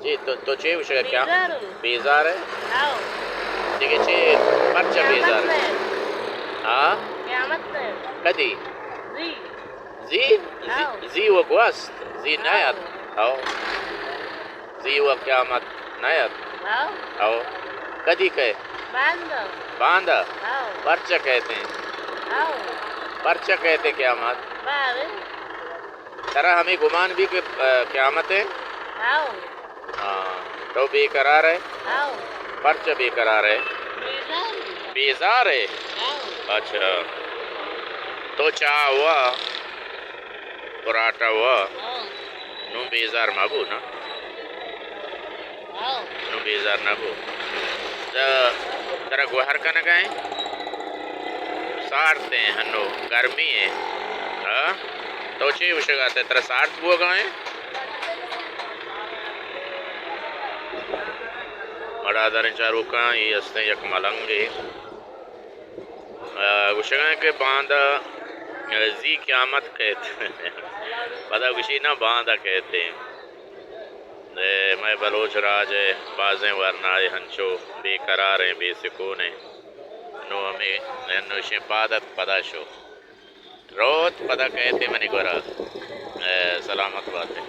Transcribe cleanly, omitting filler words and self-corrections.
जी तो चे विषय क्या Bezaru. बेजार है Tahu. ठीक है चे पर्चा Kiamat बेजार teh. हाँ Kiamat teh. कदी Zi. Tahu. जी وقواست زي نايت Tahu. أو زي وقيامت نايت Tahu. أو कदी कहे Bandar. बांदा Tahu. पर्चा कहते हैं Tahu. पर्चा कहते क़यामत Baru. तरह हमें गुमान भी कि क़यामत है Tahu. हाँ तो बेकरार है Tahu. पर्चा बेकरार है Bezaru. बेजार है Tahu. अच्छा तो चाह हुआ पराठा हुआ Tahu. नु बेजार माबू ना Tahu. नु बेजार ना बो तरह गुहर का न गए सारते हैं हनो गर्मी है हाँ तो चे विषय आते तरह सार्थ वो गए मरादर चारू का ये अस्ते यक मलंगे विषय के बांधा जी क़यामत कहते हैं पता विषय ना बांधा कहते हैं मैं बलोच राज है बाजें वरनाए हंचो बेकरार हैं बेसुकून हैं नो हमें नन्नो शिपादत पदा शो रोत पदा कहते मनी गोरा सलामत बात है